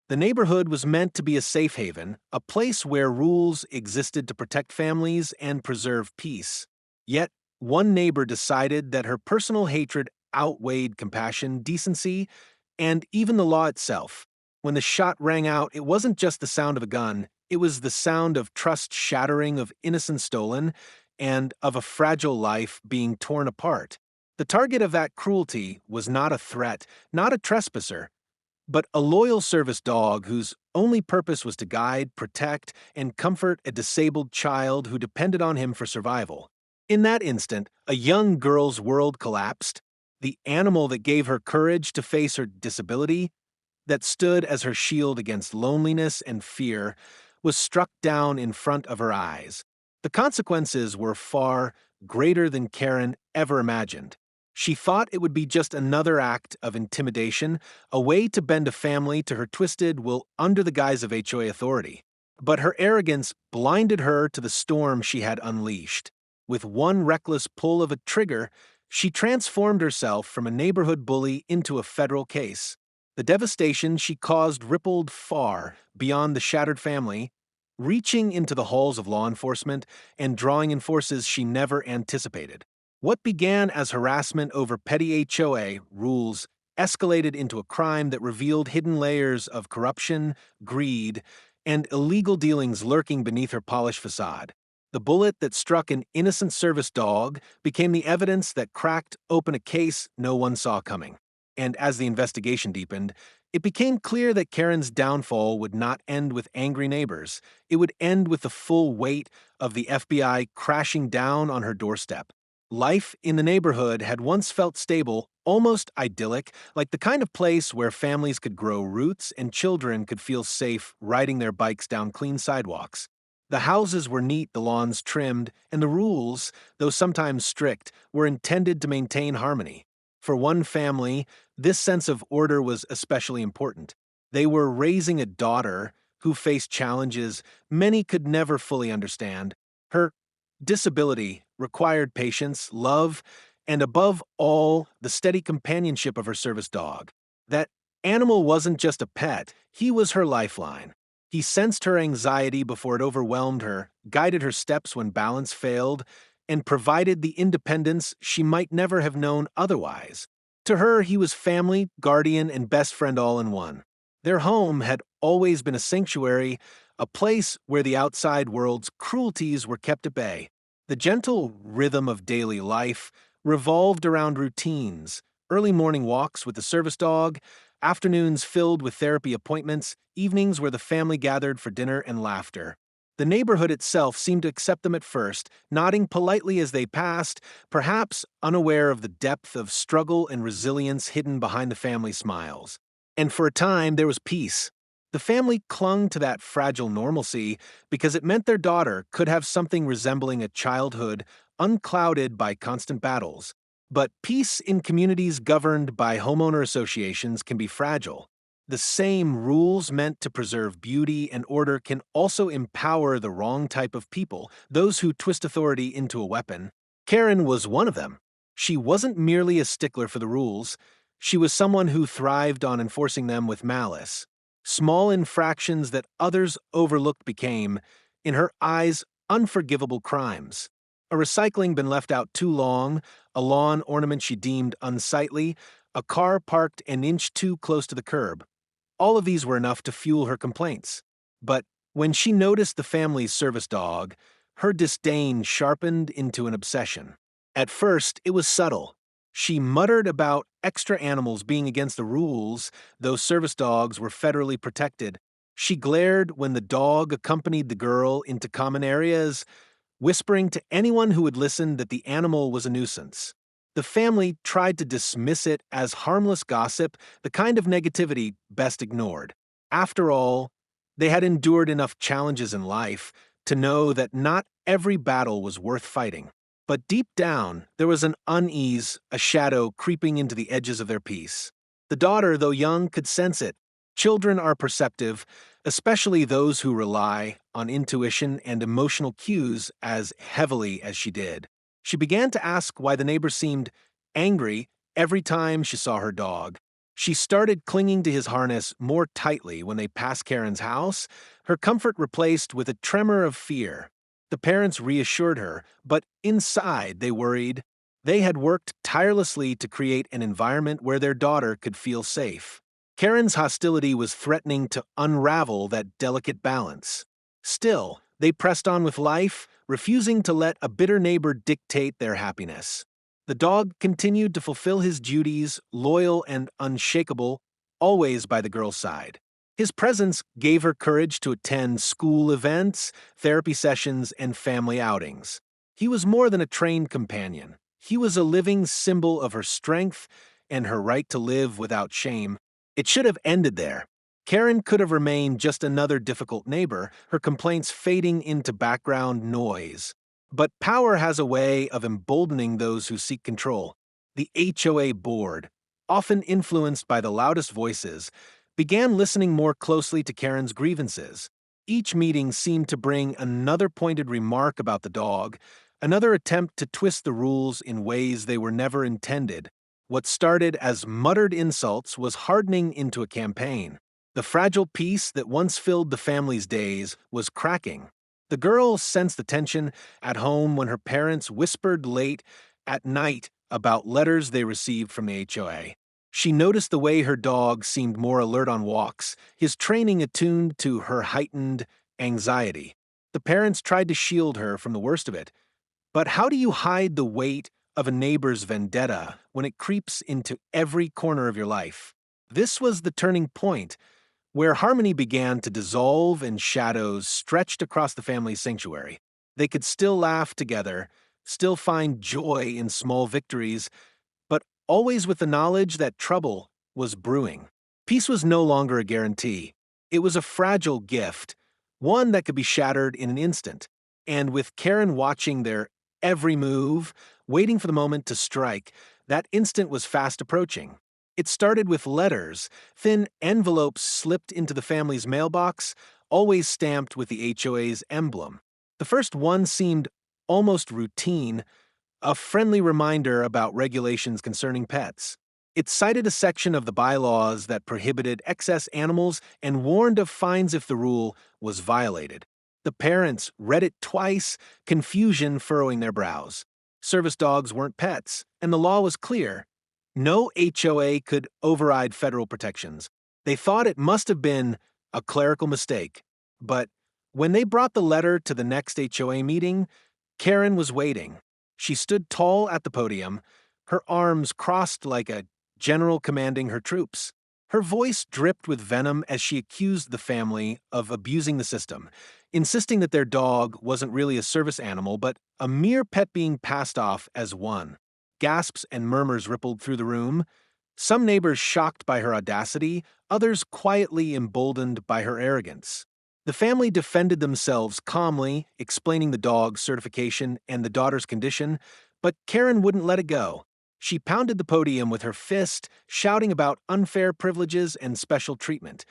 The neighborhood was meant to be a safe haven, a place where rules existed to protect families and preserve peace. Yet, one neighbor decided that her personal hatred outweighed compassion, decency, and even the law itself. When the shot rang out, it wasn't just the sound of a gun, it was the sound of trust shattering, of innocence stolen, and of a fragile life being torn apart. The target of that cruelty was not a threat, not a trespasser, but a loyal service dog whose only purpose was to guide, protect, and comfort a disabled child who depended on him for survival. In that instant, a young girl's world collapsed. The animal that gave her courage to face her disability, that stood as her shield against loneliness and fear, was struck down in front of her eyes. The consequences were far greater than Karen ever imagined. She thought it would be just another act of intimidation, a way to bend a family to her twisted will under the guise of HOA authority. But her arrogance blinded her to the storm she had unleashed. With one reckless pull of a trigger, she transformed herself from a neighborhood bully into a federal case. The devastation she caused rippled far beyond the shattered family, reaching into the halls of law enforcement and drawing in forces she never anticipated. What began as harassment over petty HOA rules escalated into a crime that revealed hidden layers of corruption, greed, and illegal dealings lurking beneath her polished facade. The bullet that struck an innocent service dog became the evidence that cracked open a case no one saw coming. And as the investigation deepened, it became clear that Karen's downfall would not end with angry neighbors. It would end with the full weight of the FBI crashing down on her doorstep. Life in the neighborhood had once felt stable, almost idyllic, like the kind of place where families could grow roots and children could feel safe riding their bikes down clean sidewalks. The houses were neat, the lawns trimmed, and the rules, though sometimes strict, were intended to maintain harmony. For one family, this sense of order was especially important. They were raising a daughter who faced challenges many could never fully understand. Her disability required patience, love, and above all, the steady companionship of her service dog. That animal wasn't just a pet, he was her lifeline. He sensed her anxiety before it overwhelmed her, guided her steps when balance failed, and provided the independence she might never have known otherwise. To her, he was family, guardian, and best friend all in one. Their home had always been a sanctuary, a place where the outside world's cruelties were kept at bay. The gentle rhythm of daily life revolved around routines, early morning walks with the service dog, afternoons filled with therapy appointments, evenings where the family gathered for dinner and laughter. The neighborhood itself seemed to accept them at first, nodding politely as they passed, perhaps unaware of the depth of struggle and resilience hidden behind the family smiles. And for a time, there was peace. The family clung to that fragile normalcy because it meant their daughter could have something resembling a childhood unclouded by constant battles. But peace in communities governed by homeowner associations can be fragile. The same rules meant to preserve beauty and order can also empower the wrong type of people, those who twist authority into a weapon. Karen was one of them. She wasn't merely a stickler for the rules. She was someone who thrived on enforcing them with malice. Small infractions that others overlooked became, in her eyes, unforgivable crimes. A recycling bin left out too long, a lawn ornament she deemed unsightly, a car parked an inch too close to the curb. All of these were enough to fuel her complaints. But when she noticed the family's service dog, her disdain sharpened into an obsession. At first, it was subtle. She muttered about extra animals being against the rules, though service dogs were federally protected. She glared when the dog accompanied the girl into common areas, whispering to anyone who would listen that the animal was a nuisance. The family tried to dismiss it as harmless gossip, the kind of negativity best ignored. After all, they had endured enough challenges in life to know that not every battle was worth fighting. But deep down, there was an unease, a shadow creeping into the edges of their peace. The daughter, though young, could sense it. Children are perceptive, especially those who rely on intuition and emotional cues as heavily as she did. She began to ask why the neighbor seemed angry every time she saw her dog. She started clinging to his harness more tightly when they passed Karen's house, her comfort replaced with a tremor of fear. The parents reassured her, but inside they worried. They had worked tirelessly to create an environment where their daughter could feel safe. Karen's hostility was threatening to unravel that delicate balance. Still, they pressed on with life, refusing to let a bitter neighbor dictate their happiness. The dog continued to fulfill his duties, loyal and unshakable, always by the girl's side. His presence gave her courage to attend school events, therapy sessions, and family outings. He was more than a trained companion. He was a living symbol of her strength and her right to live without shame. It should have ended there. Karen could have remained just another difficult neighbor, her complaints fading into background noise. But power has a way of emboldening those who seek control. The HOA board, often influenced by the loudest voices, began listening more closely to Karen's grievances. Each meeting seemed to bring another pointed remark about the dog, another attempt to twist the rules in ways they were never intended. What started as muttered insults was hardening into a campaign. The fragile peace that once filled the family's days was cracking. The girl sensed the tension at home when her parents whispered late at night about letters they received from the HOA. She noticed the way her dog seemed more alert on walks, his training attuned to her heightened anxiety. The parents tried to shield her from the worst of it. But how do you hide the weight of a neighbor's vendetta when it creeps into every corner of your life? This was the turning point, where harmony began to dissolve and shadows stretched across the family's sanctuary. They could still laugh together, still find joy in small victories, but always with the knowledge that trouble was brewing. Peace was no longer a guarantee. It was a fragile gift, one that could be shattered in an instant. And with Karen watching their every move, waiting for the moment to strike, that instant was fast approaching. It started with letters, thin envelopes slipped into the family's mailbox, always stamped with the HOA's emblem. The first one seemed almost routine, a friendly reminder about regulations concerning pets. It cited a section of the bylaws that prohibited excess animals and warned of fines if the rule was violated. The parents read it twice, confusion furrowing their brows. Service dogs weren't pets, and the law was clear. No HOA could override federal protections. They thought it must have been a clerical mistake. But when they brought the letter to the next HOA meeting, Karen was waiting. She stood tall at the podium, her arms crossed like a general commanding her troops. Her voice dripped with venom as she accused the family of abusing the system, insisting that their dog wasn't really a service animal but a mere pet being passed off as one. Gasps and murmurs rippled through the room, some neighbors shocked by her audacity, others quietly emboldened by her arrogance. The family defended themselves calmly, explaining the dog's certification and the daughter's condition, but Karen wouldn't let it go. She pounded the podium with her fist, shouting about unfair privileges and special treatment.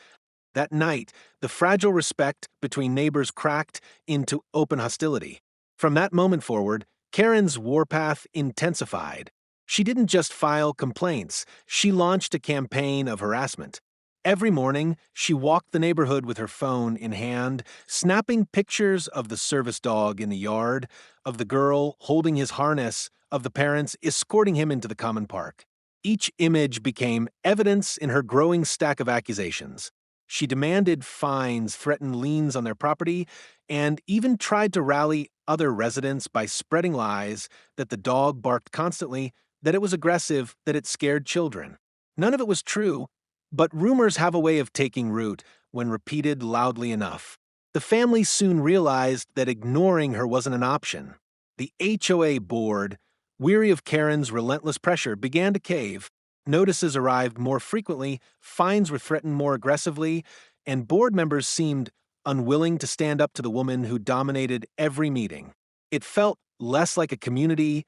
That night, the fragile respect between neighbors cracked into open hostility. From that moment forward, Karen's warpath intensified. She didn't just file complaints, she launched a campaign of harassment. Every morning, she walked the neighborhood with her phone in hand, snapping pictures of the service dog in the yard, of the girl holding his harness, of the parents escorting him into the common park. Each image became evidence in her growing stack of accusations. She demanded fines, threatened liens on their property, and even tried to rally other residents by spreading lies that the dog barked constantly, that it was aggressive, that it scared children. None of it was true, but rumors have a way of taking root when repeated loudly enough. The family soon realized that ignoring her wasn't an option. The HOA board, weary of Karen's relentless pressure, began to cave. Notices arrived more frequently, fines were threatened more aggressively, and board members seemed unwilling to stand up to the woman who dominated every meeting. It felt less like a community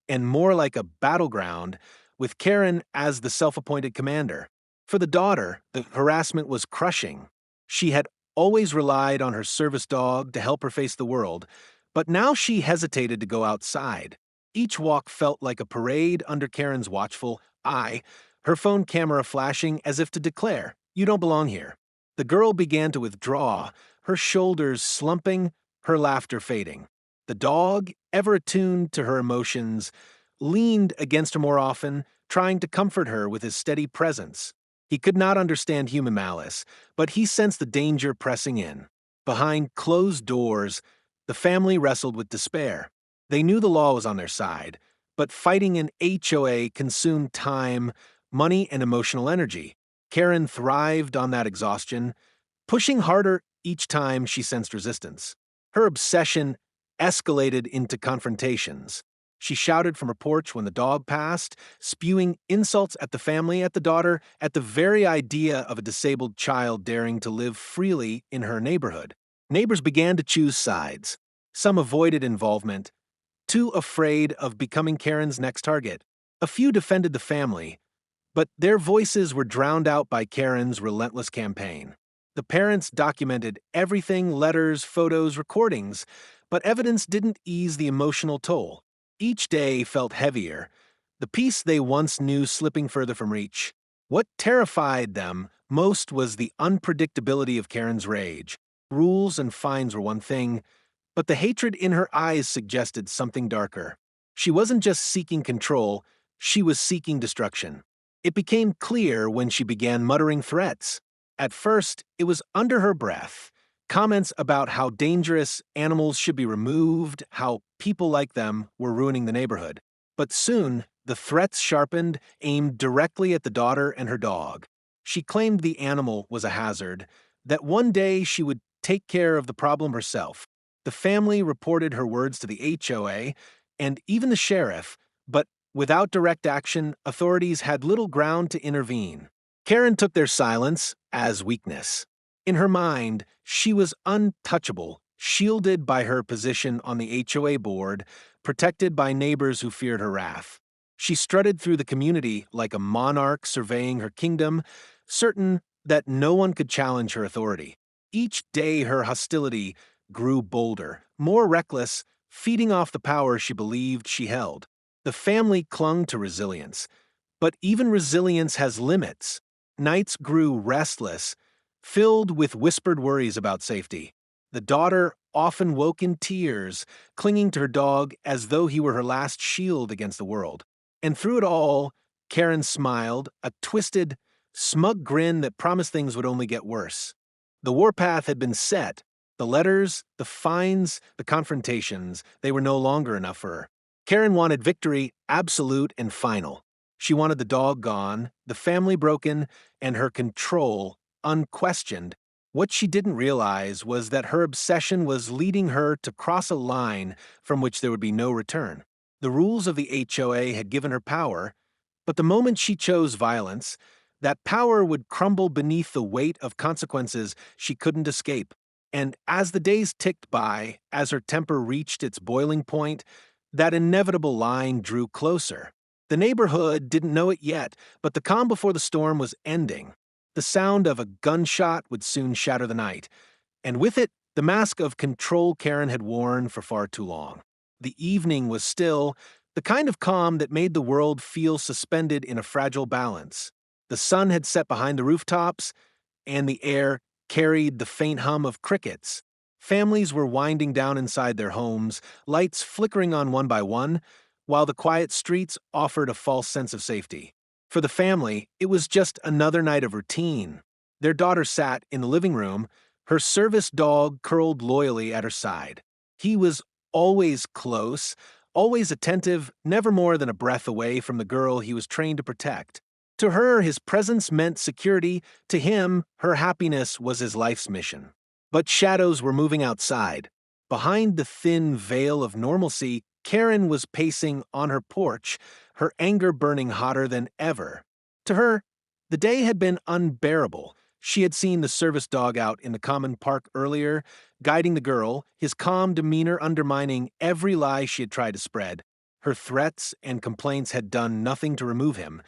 and more like a battleground, with Karen as the self-appointed commander. For the daughter, the harassment was crushing. She had always relied on her service dog to help her face the world, but now she hesitated to go outside. Each walk felt like a parade under Karen's watchful eye, her phone camera flashing as if to declare, "You don't belong here." The girl began to withdraw, her shoulders slumping, her laughter fading. The dog, ever attuned to her emotions, leaned against her more often, trying to comfort her with his steady presence. He could not understand human malice, but he sensed the danger pressing in. Behind closed doors, the family wrestled with despair. They knew the law was on their side, but fighting an HOA consumed time, money, and emotional energy. Karen thrived on that exhaustion, pushing harder each time she sensed resistance. Her obsession escalated into confrontations. She shouted from her porch when the dog passed, spewing insults at the family, at the daughter, at the very idea of a disabled child daring to live freely in her neighborhood. Neighbors began to choose sides. Some avoided involvement, too afraid of becoming Karen's next target. A few defended the family, but their voices were drowned out by Karen's relentless campaign. The parents documented everything: letters, photos, recordings, but evidence didn't ease the emotional toll. Each day felt heavier, the peace they once knew slipping further from reach. What terrified them most was the unpredictability of Karen's rage. Rules and fines were one thing, but the hatred in her eyes suggested something darker. She wasn't just seeking control, she was seeking destruction. It became clear when she began muttering threats. At first, it was under her breath. Comments about how dangerous animals should be removed, how people like them were ruining the neighborhood. But soon, the threats sharpened, aimed directly at the daughter and her dog. She claimed the animal was a hazard, that one day she would take care of the problem herself. The family reported her words to the HOA and even the sheriff, but without direct action, authorities had little ground to intervene. Karen took their silence as weakness. In her mind, she was untouchable, shielded by her position on the HOA board, protected by neighbors who feared her wrath. She strutted through the community like a monarch surveying her kingdom, certain that no one could challenge her authority. Each day her hostility grew bolder, more reckless, feeding off the power she believed she held. The family clung to resilience, but even resilience has limits. Nights grew restless, filled with whispered worries about safety. The daughter often woke in tears, clinging to her dog as though he were her last shield against the world. And through it all, Karen smiled, a twisted, smug grin that promised things would only get worse. The warpath had been set. The letters, the fines, the confrontations, they were no longer enough for her. Karen wanted victory, absolute and final. She wanted the dog gone, the family broken, and her control unquestioned. What she didn't realize was that her obsession was leading her to cross a line from which there would be no return. The rules of the HOA had given her power, but the moment she chose violence, that power would crumble beneath the weight of consequences she couldn't escape. And as the days ticked by, as her temper reached its boiling point, that inevitable line drew closer. The neighborhood didn't know it yet, but the calm before the storm was ending. The sound of a gunshot would soon shatter the night, and with it, the mask of control Karen had worn for far too long. The evening was still, the kind of calm that made the world feel suspended in a fragile balance. The sun had set behind the rooftops, and the air carried the faint hum of crickets. Families were winding down inside their homes, lights flickering on one by one, while the quiet streets offered a false sense of safety. For the family, it was just another night of routine. Their daughter sat in the living room, her service dog curled loyally at her side. He was always close, always attentive, never more than a breath away from the girl he was trained to protect. To her, his presence meant security. To him, her happiness was his life's mission. But shadows were moving outside. Behind the thin veil of normalcy, Karen was pacing on her porch, her anger burning hotter than ever. To her, the day had been unbearable. She had seen the service dog out in the common park earlier, guiding the girl, his calm demeanor undermining every lie she had tried to spread. Her threats and complaints had done nothing to remove him,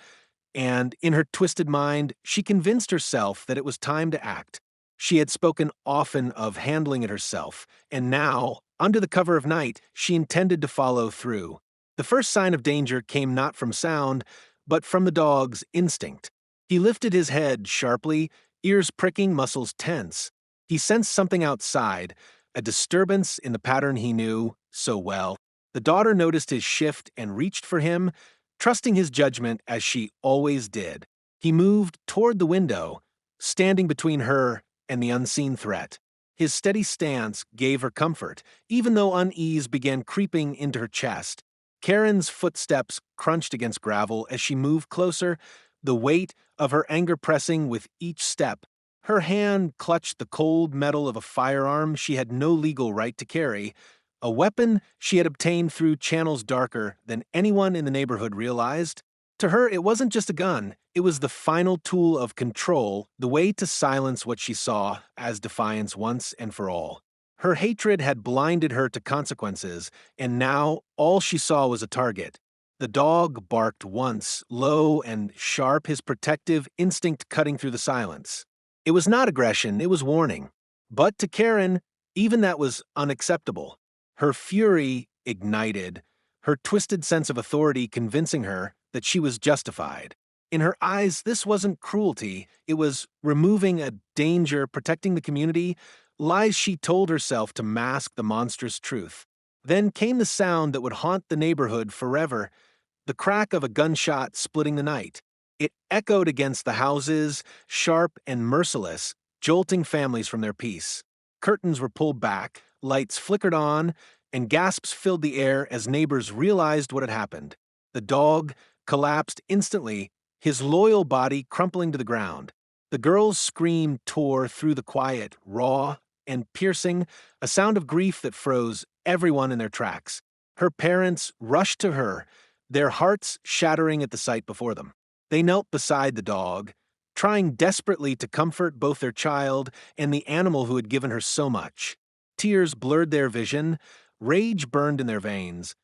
and in her twisted mind, she convinced herself that it was time to act. She had spoken often of handling it herself, and now, under the cover of night, she intended to follow through. The first sign of danger came not from sound, but from the dog's instinct. He lifted his head sharply, ears pricking, muscles tense. He sensed something outside, a disturbance in the pattern he knew so well. The daughter noticed his shift and reached for him, trusting his judgment as she always did. He moved toward the window, standing between her and the unseen threat. His steady stance gave her comfort, even though unease began creeping into her chest. Karen's footsteps crunched against gravel as she moved closer, the weight of her anger pressing with each step. Her hand clutched the cold metal of a firearm she had no legal right to carry, a weapon she had obtained through channels darker than anyone in the neighborhood realized. To her, it wasn't just a gun, it was the final tool of control, the way to silence what she saw as defiance once and for all. Her hatred had blinded her to consequences, and now all she saw was a target. The dog barked once, low and sharp, his protective instinct cutting through the silence. It was not aggression, it was warning. But to Karen, even that was unacceptable. Her fury ignited, her twisted sense of authority convincing her that she was justified. In her eyes, this wasn't cruelty, it was removing a danger, protecting the community, lies she told herself to mask the monstrous truth. Then came the sound that would haunt the neighborhood forever, the crack of a gunshot splitting the night. It echoed against the houses, sharp and merciless, jolting families from their peace. Curtains were pulled back, lights flickered on, and gasps filled the air as neighbors realized what had happened. The dog collapsed instantly, his loyal body crumpling to the ground. The girl's scream tore through the quiet, raw and piercing, a sound of grief that froze everyone in their tracks. Her parents rushed to her, their hearts shattering at the sight before them. They knelt beside the dog, trying desperately to comfort both their child and the animal who had given her so much. Tears blurred their vision, rage burned in their veins,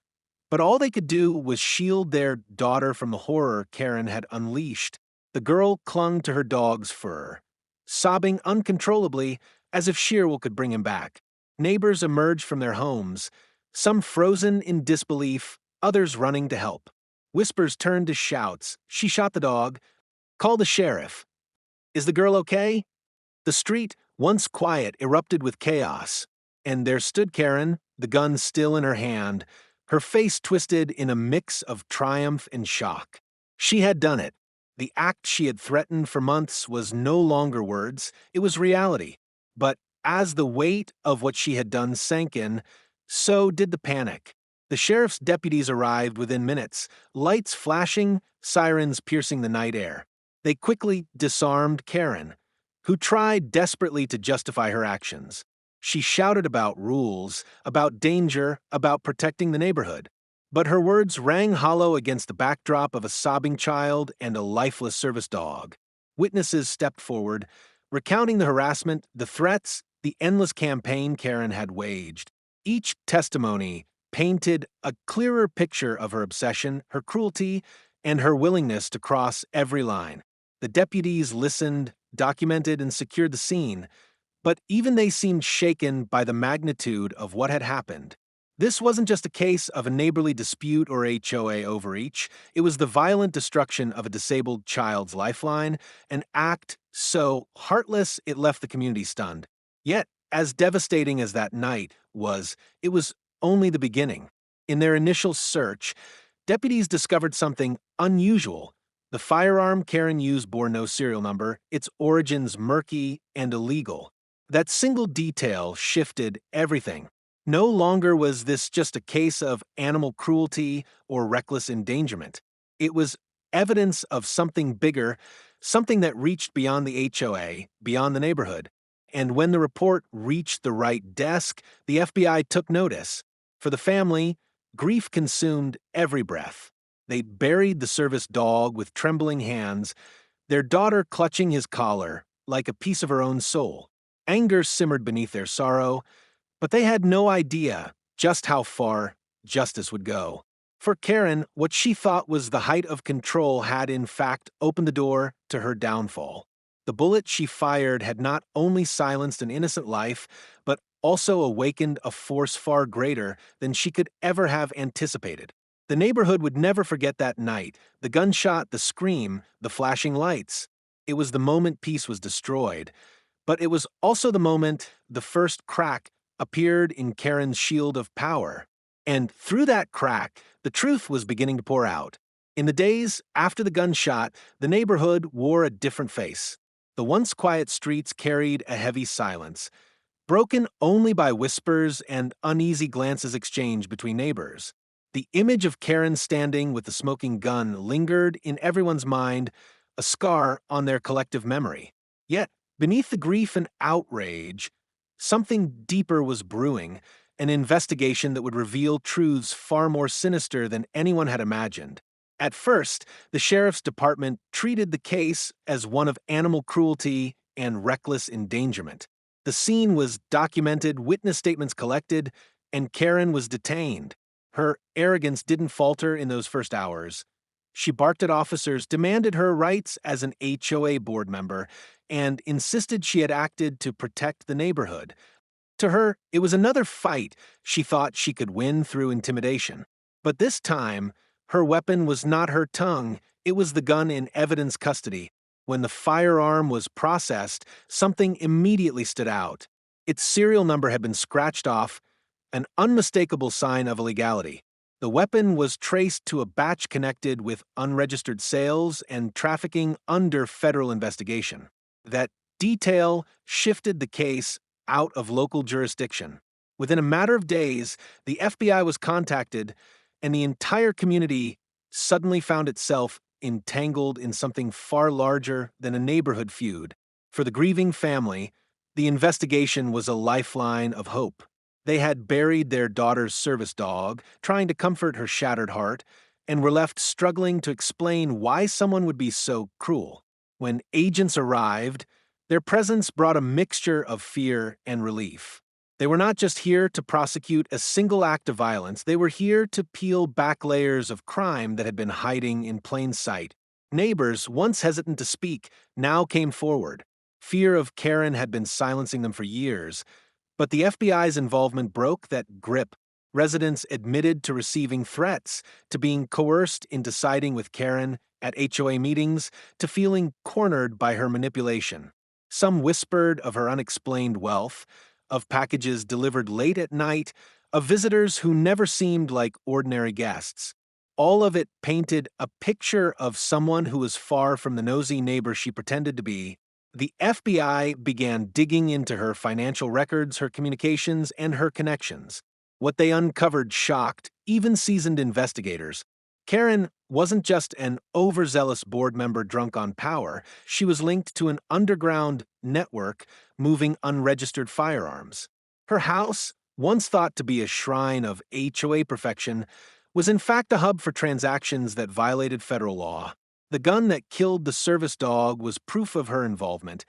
but all they could do was shield their daughter from the horror Karen had unleashed. The girl clung to her dog's fur, sobbing uncontrollably as if sheer will could bring him back. Neighbors emerged from their homes, some frozen in disbelief, others running to help. Whispers turned to shouts. She shot the dog. Call the sheriff. Is the girl okay? The street, once quiet, erupted with chaos. And there stood Karen, the gun still in her hand, her face twisted in a mix of triumph and shock. She had done it. The act she had threatened for months was no longer words, it was reality. But as the weight of what she had done sank in, so did the panic. The sheriff's deputies arrived within minutes, lights flashing, sirens piercing the night air. They quickly disarmed Karen, who tried desperately to justify her actions. She shouted about rules, about danger, about protecting the neighborhood. But her words rang hollow against the backdrop of a sobbing child and a lifeless service dog. Witnesses stepped forward, recounting the harassment, the threats, the endless campaign Karen had waged. Each testimony painted a clearer picture of her obsession, her cruelty, and her willingness to cross every line. The deputies listened, documented, and secured the scene, but even they seemed shaken by the magnitude of what had happened. This wasn't just a case of a neighborly dispute or HOA overreach, it was the violent destruction of a disabled child's lifeline, an act so heartless it left the community stunned. Yet, as devastating as that night was, it was only the beginning. In their initial search, deputies discovered something unusual. The firearm Karen used bore no serial number, its origins murky and illegal. That single detail shifted everything. No longer was this just a case of animal cruelty or reckless endangerment. It was evidence of something bigger, something that reached beyond the HOA, beyond the neighborhood. And when the report reached the right desk, the FBI took notice. For the family, grief consumed every breath. They buried the service dog with trembling hands, their daughter clutching his collar like a piece of her own soul. Anger simmered beneath their sorrow, but they had no idea just how far justice would go. For Karen, what she thought was the height of control had in fact opened the door to her downfall. The bullet she fired had not only silenced an innocent life, but also awakened a force far greater than she could ever have anticipated. The neighborhood would never forget that night, the gunshot, the scream, the flashing lights. It was the moment peace was destroyed, but it was also the moment the first crack appeared in Karen's shield of power. And through that crack, the truth was beginning to pour out. In the days after the gunshot, the neighborhood wore a different face. The once quiet streets carried a heavy silence, broken only by whispers and uneasy glances exchanged between neighbors. The image of Karen standing with the smoking gun lingered in everyone's mind, a scar on their collective memory. Yet, beneath the grief and outrage, something deeper was brewing, an investigation that would reveal truths far more sinister than anyone had imagined. At first, the sheriff's department treated the case as one of animal cruelty and reckless endangerment. The scene was documented, witness statements collected, and Karen was detained. Her arrogance didn't falter in those first hours. She barked at officers, demanded her rights as an HOA board member, and insisted she had acted to protect the neighborhood. To her, it was another fight she thought she could win through intimidation. But this time, her weapon was not her tongue, it was the gun in evidence custody. When the firearm was processed, something immediately stood out. Its serial number had been scratched off, an unmistakable sign of illegality. The weapon was traced to a batch connected with unregistered sales and trafficking under federal investigation. That detail shifted the case out of local jurisdiction. Within a matter of days, the FBI was contacted, and the entire community suddenly found itself entangled in something far larger than a neighborhood feud. For the grieving family, the investigation was a lifeline of hope. They had buried their daughter's service dog, trying to comfort her shattered heart, and were left struggling to explain why someone would be so cruel. When agents arrived, their presence brought a mixture of fear and relief. They were not just here to prosecute a single act of violence, they were here to peel back layers of crime that had been hiding in plain sight. Neighbors, once hesitant to speak, now came forward. Fear of Karen had been silencing them for years, but the FBI's involvement broke that grip. Residents admitted to receiving threats, to being coerced into siding with Karen at HOA meetings, to feeling cornered by her manipulation. Some whispered of her unexplained wealth, of packages delivered late at night, of visitors who never seemed like ordinary guests. All of it painted a picture of someone who was far from the nosy neighbor she pretended to be. The FBI began digging into her financial records, her communications, and her connections. What they uncovered shocked even seasoned investigators. Karen wasn't just an overzealous board member drunk on power, she was linked to an underground network moving unregistered firearms. Her house, once thought to be a shrine of HOA perfection, was in fact a hub for transactions that violated federal law. The gun that killed the service dog was proof of her involvement,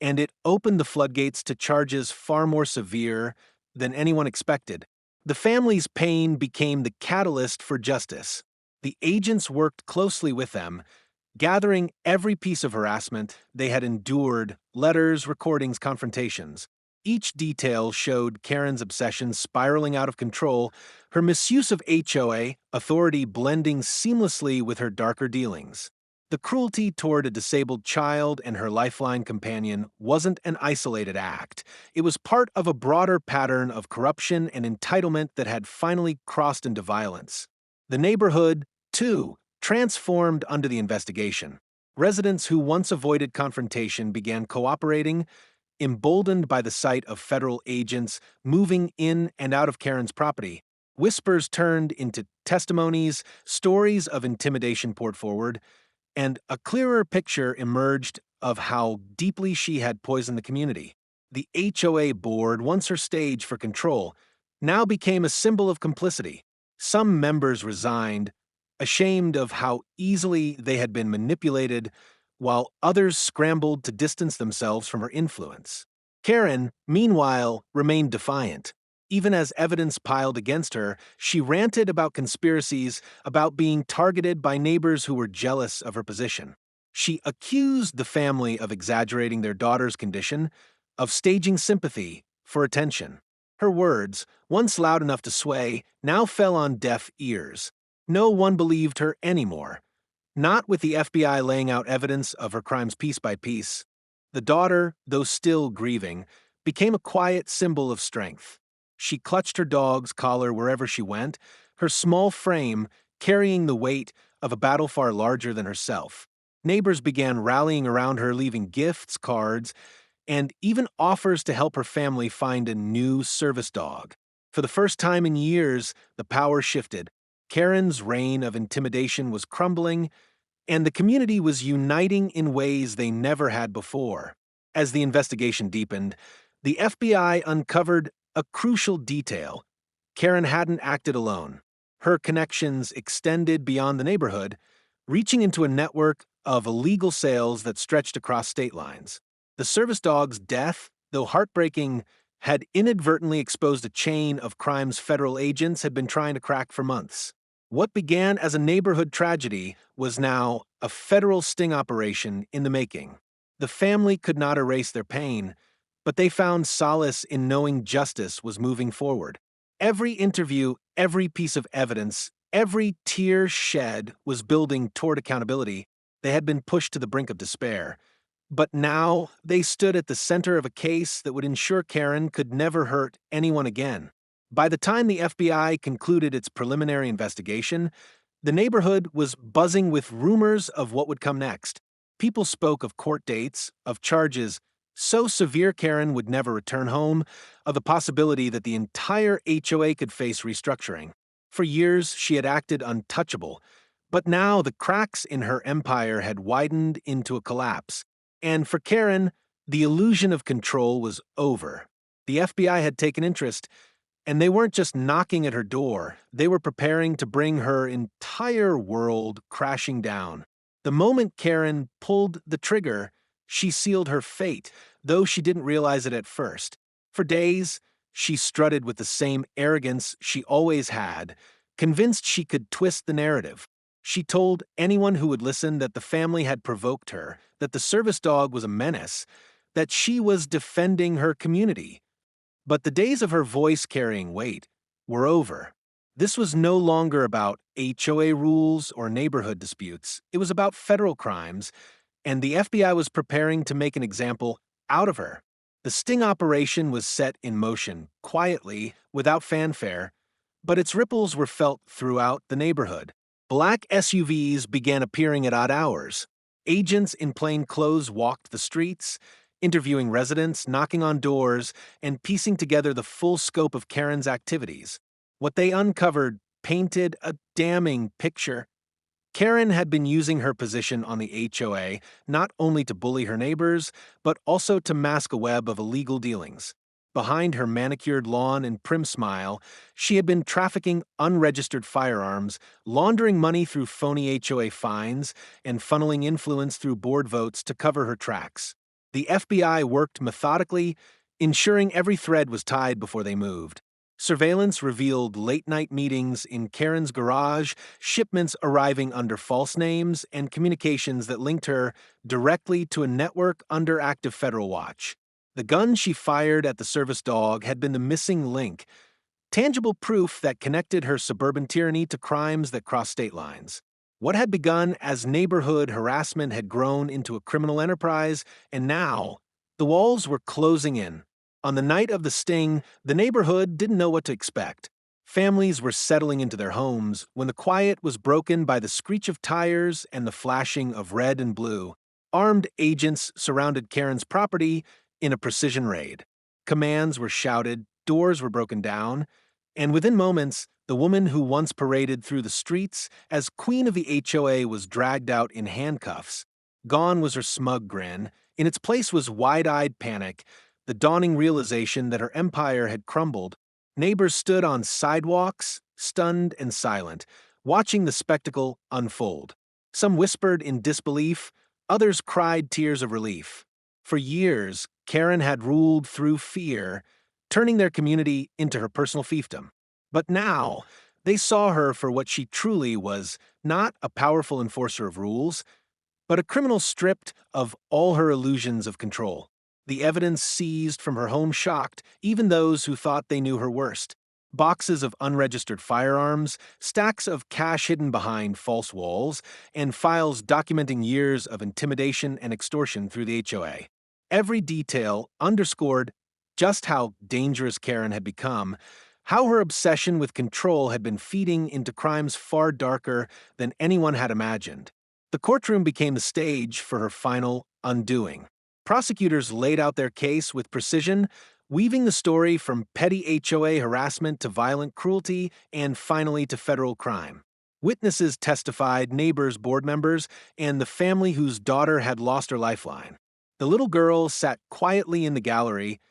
and it opened the floodgates to charges far more severe than anyone expected. The family's pain became the catalyst for justice. The agents worked closely with them, gathering every piece of harassment they had endured, letters, recordings, confrontations. Each detail showed Karen's obsession spiraling out of control, her misuse of HOA authority blending seamlessly with her darker dealings. The cruelty toward a disabled child and her lifeline companion wasn't an isolated act. It was part of a broader pattern of corruption and entitlement that had finally crossed into violence. The neighborhood, too, transformed under the investigation. Residents who once avoided confrontation began cooperating, emboldened by the sight of federal agents moving in and out of Karen's property. Whispers turned into testimonies, stories of intimidation poured forward, and a clearer picture emerged of how deeply she had poisoned the community. The HOA board, once her stage for control, now became a symbol of complicity. Some members resigned, ashamed of how easily they had been manipulated, while others scrambled to distance themselves from her influence. Karen, meanwhile, remained defiant. Even as evidence piled against her, she ranted about conspiracies, about being targeted by neighbors who were jealous of her position. She accused the family of exaggerating their daughter's condition, of staging sympathy for attention. Her words, once loud enough to sway, now fell on deaf ears. No one believed her anymore, not with the FBI laying out evidence of her crimes piece by piece. The daughter, though still grieving, became a quiet symbol of strength. She clutched her dog's collar wherever she went, her small frame carrying the weight of a battle far larger than herself. Neighbors began rallying around her, leaving gifts, cards, and even offers to help her family find a new service dog. For the first time in years, the power shifted. Karen's reign of intimidation was crumbling, and the community was uniting in ways they never had before. As the investigation deepened, the FBI uncovered a crucial detail. Karen hadn't acted alone. Her connections extended beyond the neighborhood, reaching into a network of illegal sales that stretched across state lines. The service dog's death, though heartbreaking, had inadvertently exposed a chain of crimes federal agents had been trying to crack for months. What began as a neighborhood tragedy was now a federal sting operation in the making. The family could not erase their pain, but they found solace in knowing justice was moving forward. Every interview, every piece of evidence, every tear shed was building toward accountability. They had been pushed to the brink of despair. But now they stood at the center of a case that would ensure Karen could never hurt anyone again. By the time the FBI concluded its preliminary investigation, the neighborhood was buzzing with rumors of what would come next. People spoke of court dates, of charges so severe Karen would never return home, of the possibility that the entire HOA could face restructuring. For years, she had acted untouchable, but now the cracks in her empire had widened into a collapse. And for Karen, the illusion of control was over. The FBI had taken interest, and they weren't just knocking at her door, they were preparing to bring her entire world crashing down. The moment Karen pulled the trigger, she sealed her fate, though she didn't realize it at first. For days, she strutted with the same arrogance she always had, convinced she could twist the narrative. She told anyone who would listen that the family had provoked her, that the service dog was a menace, that she was defending her community. But the days of her voice carrying weight were over. This was no longer about HOA rules or neighborhood disputes. It was about federal crimes, and the FBI was preparing to make an example out of her. The sting operation was set in motion, quietly, without fanfare, but its ripples were felt throughout the neighborhood. Black SUVs began appearing at odd hours. Agents in plain clothes walked the streets, interviewing residents, knocking on doors, and piecing together the full scope of Karen's activities. What they uncovered painted a damning picture. Karen had been using her position on the HOA not only to bully her neighbors, but also to mask a web of illegal dealings. Behind her manicured lawn and prim smile, she had been trafficking unregistered firearms, laundering money through phony HOA fines, and funneling influence through board votes to cover her tracks. The FBI worked methodically, ensuring every thread was tied before they moved. Surveillance revealed late-night meetings in Karen's garage, shipments arriving under false names, and communications that linked her directly to a network under active federal watch. The gun she fired at the service dog had been the missing link, tangible proof that connected her suburban tyranny to crimes that crossed state lines. What had begun as neighborhood harassment had grown into a criminal enterprise, and now the walls were closing in. On the night of the sting, the neighborhood didn't know what to expect. Families were settling into their homes when the quiet was broken by the screech of tires and the flashing of red and blue. Armed agents surrounded Karen's property in a precision raid. Commands were shouted, doors were broken down, and within moments, the woman who once paraded through the streets as queen of the HOA was dragged out in handcuffs. Gone was her smug grin. In its place was wide-eyed panic, the dawning realization that her empire had crumbled. Neighbors stood on sidewalks, stunned and silent, watching the spectacle unfold. Some whispered in disbelief, others cried tears of relief. For years, Karen had ruled through fear, turning their community into her personal fiefdom. But now, they saw her for what she truly was, not a powerful enforcer of rules, but a criminal stripped of all her illusions of control. The evidence seized from her home shocked even those who thought they knew her worst. boxes of unregistered firearms, stacks of cash hidden behind false walls, and files documenting years of intimidation and extortion through the HOA. Every detail underscored just how dangerous Karen had become, how her obsession with control had been feeding into crimes far darker than anyone had imagined. The courtroom became the stage for her final undoing. Prosecutors laid out their case with precision, weaving the story from petty HOA harassment to violent cruelty and finally to federal crime. Witnesses testified, neighbors, board members, and the family whose daughter had lost her lifeline. The little girl sat quietly in the gallery,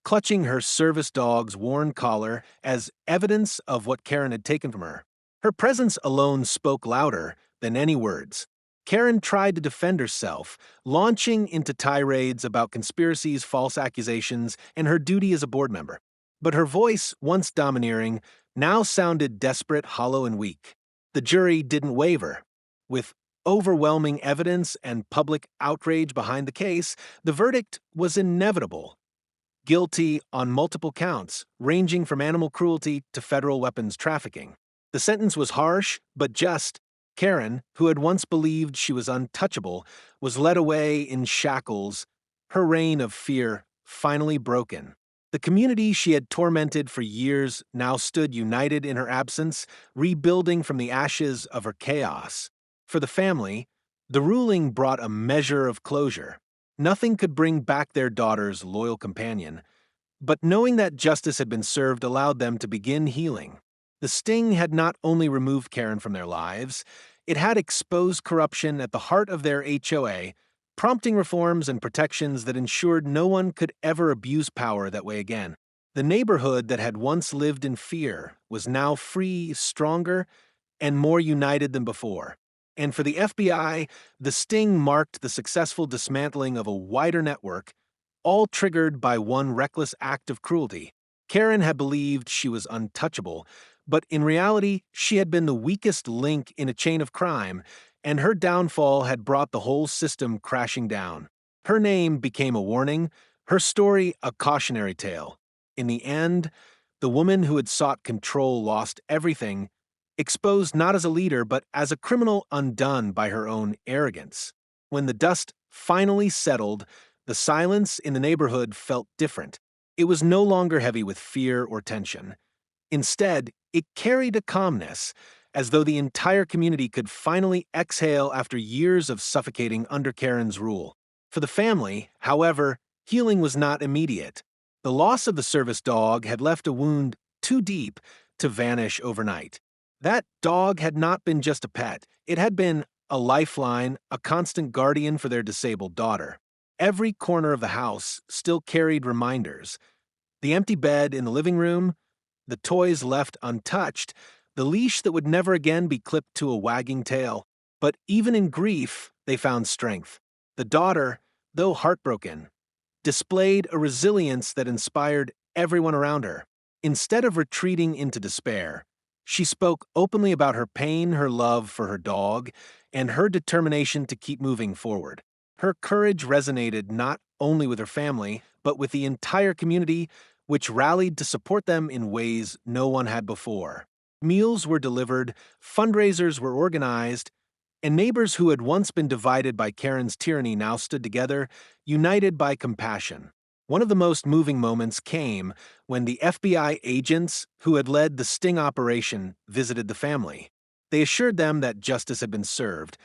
clutching her service dog's worn collar as evidence of what Karen had taken from her. Her presence alone spoke louder than any words. Karen tried to defend herself, launching into tirades about conspiracies, false accusations, and her duty as a board member. But her voice, once domineering, now sounded desperate, hollow, and weak. The jury didn't waver. With overwhelming evidence and public outrage behind the case, the verdict was inevitable. Guilty on multiple counts, ranging from animal cruelty to federal weapons trafficking. The sentence was harsh, but just. Karen, who had once believed she was untouchable, was led away in shackles, her reign of fear finally broken. The community she had tormented for years now stood united in her absence, rebuilding from the ashes of her chaos. For the family, the ruling brought a measure of closure. Nothing could bring back their daughter's loyal companion, but knowing that justice had been served allowed them to begin healing. The sting had not only removed Karen from their lives, it had exposed corruption at the heart of their HOA, prompting reforms and protections that ensured no one could ever abuse power that way again. The neighborhood that had once lived in fear was now free, stronger, and more united than before. And for the FBI, the sting marked the successful dismantling of a wider network, all triggered by one reckless act of cruelty. Karen had believed she was untouchable, but in reality, she had been the weakest link in a chain of crime, and her downfall had brought the whole system crashing down. Her name became a warning, her story a cautionary tale. In the end, the woman who had sought control lost everything, exposed not as a leader but as a criminal undone by her own arrogance. When the dust finally settled, the silence in the neighborhood felt different. It was no longer heavy with fear or tension. Instead, it carried a calmness, as though the entire community could finally exhale after years of suffocating under Karen's rule. For the family, however, healing was not immediate. The loss of the service dog had left a wound too deep to vanish overnight. That dog had not been just a pet. It had been a lifeline, a constant guardian for their disabled daughter. Every corner of the house still carried reminders. The empty bed in the living room, the toys left untouched, the leash that would never again be clipped to a wagging tail. But even in grief, they found strength. The daughter, though heartbroken, displayed a resilience that inspired everyone around her. Instead of retreating into despair, she spoke openly about her pain, her love for her dog, and her determination to keep moving forward. Her courage resonated not only with her family, but with the entire community, which rallied to support them in ways no one had before. Meals were delivered, fundraisers were organized, and neighbors who had once been divided by Karen's tyranny now stood together, united by compassion. One of the most moving moments came when the FBI agents who had led the sting operation visited the family. They assured them that justice had been served,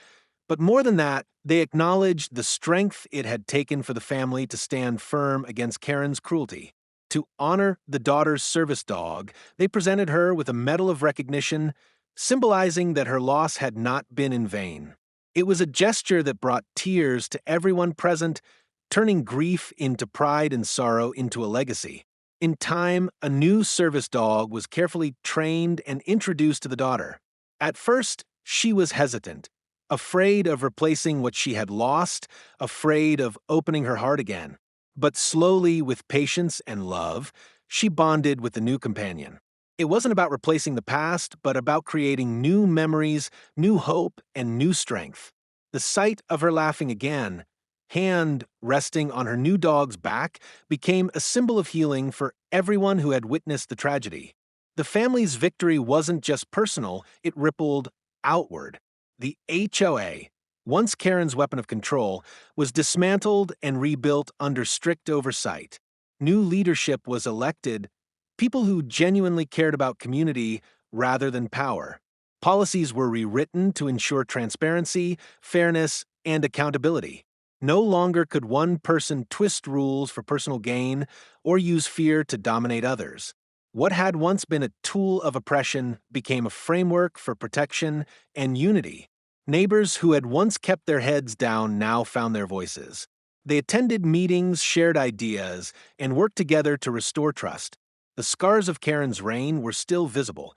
but more than that, they acknowledged the strength it had taken for the family to stand firm against Karen's cruelty. To honor the daughter's service dog, they presented her with a medal of recognition, symbolizing that her loss had not been in vain. It was a gesture that brought tears to everyone present, turning grief into pride and sorrow into a legacy. In time, a new service dog was carefully trained and introduced to the daughter. At first, she was hesitant, afraid of replacing what she had lost, afraid of opening her heart again. But slowly, with patience and love, she bonded with the new companion. It wasn't about replacing the past, but about creating new memories, new hope, and new strength. The sight of her laughing again, hand resting on her new dog's back, became a symbol of healing for everyone who had witnessed the tragedy. The family's victory wasn't just personal, it rippled outward. The HOA, once Karen's weapon of control, was dismantled and rebuilt under strict oversight. New leadership was elected, people who genuinely cared about community rather than power. Policies were rewritten to ensure transparency, fairness, and accountability. No longer could one person twist rules for personal gain or use fear to dominate others. What had once been a tool of oppression became a framework for protection and unity. Neighbors who had once kept their heads down now found their voices. They attended meetings, shared ideas, and worked together to restore trust. The scars of Karen's reign were still visible,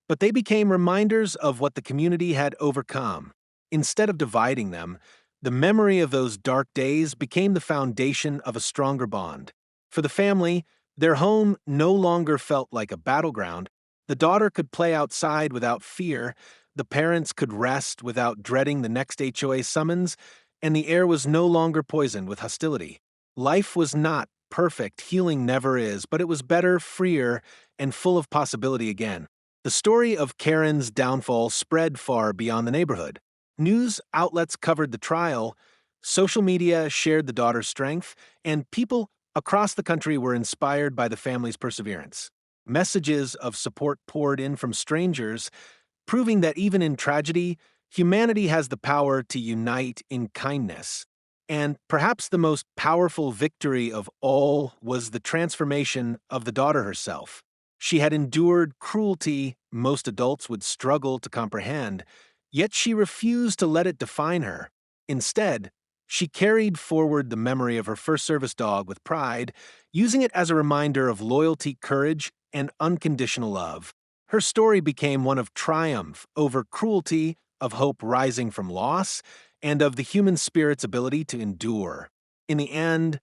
but they became reminders of what the community had overcome. Instead of dividing them, the memory of those dark days became the foundation of a stronger bond. For the family, their home no longer felt like a battleground. The daughter could play outside without fear, the parents could rest without dreading the next HOA summons, and the air was no longer poisoned with hostility. Life was not perfect, healing never is, but it was better, freer, and full of possibility again. The story of Karen's downfall spread far beyond the neighborhood. News outlets covered the trial, social media shared the daughter's strength, and people across the country were inspired by the family's perseverance. Messages of support poured in from strangers, proving that even in tragedy, humanity has the power to unite in kindness. And perhaps the most powerful victory of all was the transformation of the daughter herself. She had endured cruelty most adults would struggle to comprehend, yet she refused to let it define her. Instead, she carried forward the memory of her first service dog with pride, using it as a reminder of loyalty, courage, and unconditional love. Her story became one of triumph over cruelty, of hope rising from loss, and of the human spirit's ability to endure. In the end,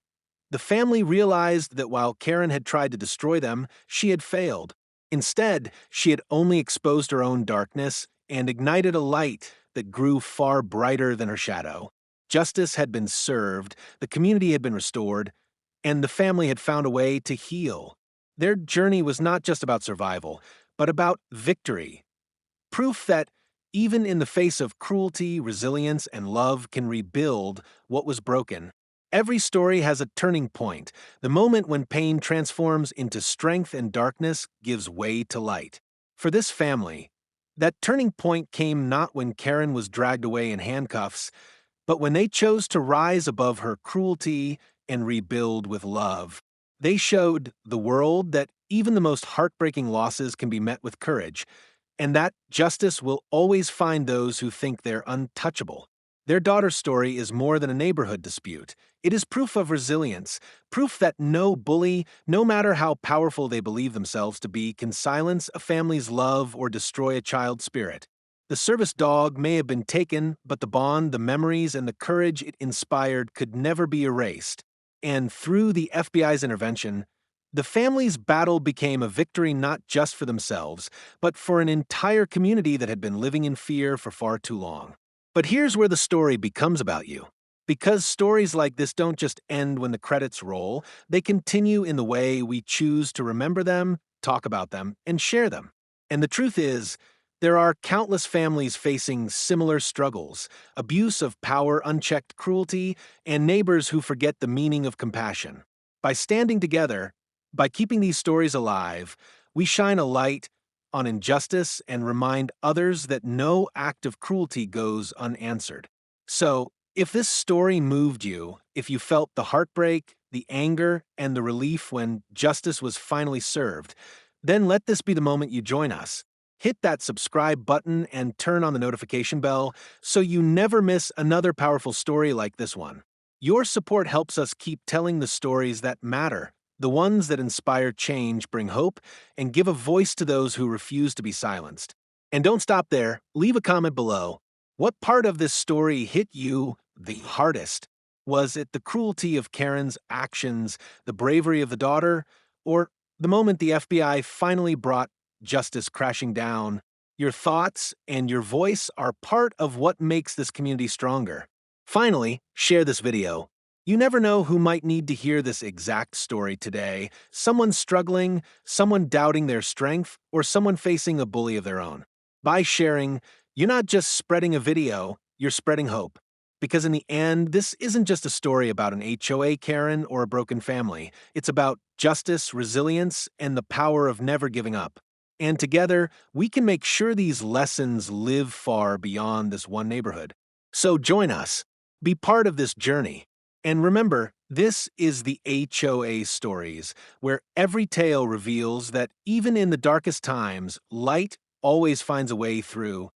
the family realized that while Karen had tried to destroy them, she had failed. Instead, she had only exposed her own darkness and ignited a light that grew far brighter than her shadow. Justice had been served, the community had been restored, and the family had found a way to heal. Their journey was not just about survival, but about victory. Proof that even in the face of cruelty, resilience, and love can rebuild what was broken. Every story has a turning point, the moment when pain transforms into strength and darkness gives way to light. For this family, that turning point came not when Karen was dragged away in handcuffs, but when they chose to rise above her cruelty and rebuild with love. They showed the world that even the most heartbreaking losses can be met with courage, and that justice will always find those who think they're untouchable. Their daughter's story is more than a neighborhood dispute. It is proof of resilience, proof that no bully, no matter how powerful they believe themselves to be, can silence a family's love or destroy a child's spirit. The service dog may have been taken, but the bond, the memories, and the courage it inspired could never be erased. And through the FBI's intervention, the family's battle became a victory not just for themselves, but for an entire community that had been living in fear for far too long. But here's where the story becomes about you. Because stories like this don't just end when the credits roll, they continue in the way we choose to remember them, talk about them, and share them. And the truth is, there are countless families facing similar struggles, abuse of power, unchecked cruelty, and neighbors who forget the meaning of compassion. By standing together, by keeping these stories alive, we shine a light on injustice and remind others that no act of cruelty goes unanswered. So, if this story moved you, if you felt the heartbreak, the anger, and the relief when justice was finally served, then let this be the moment you join us. Hit that subscribe button and turn on the notification bell so you never miss another powerful story like this one. Your support helps us keep telling the stories that matter, the ones that inspire change, bring hope, and give a voice to those who refuse to be silenced. And don't stop there. Leave a comment below. What part of this story hit you the hardest? Was it the cruelty of Karen's actions, the bravery of the daughter, or the moment the FBI finally brought justice crashing down? Your thoughts and your voice are part of what makes this community stronger. Finally, share this video. You never know who might need to hear this exact story today. Someone struggling, someone doubting their strength, or someone facing a bully of their own. By sharing, you're not just spreading a video, you're spreading hope. Because in the end, this isn't just a story about an HOA Karen or a broken family. It's about justice, resilience, and the power of never giving up. And together, we can make sure these lessons live far beyond this one neighborhood. So join us. Be part of this journey. And remember, this is the HOA Stories, where every tale reveals that even in the darkest times, light always finds a way through.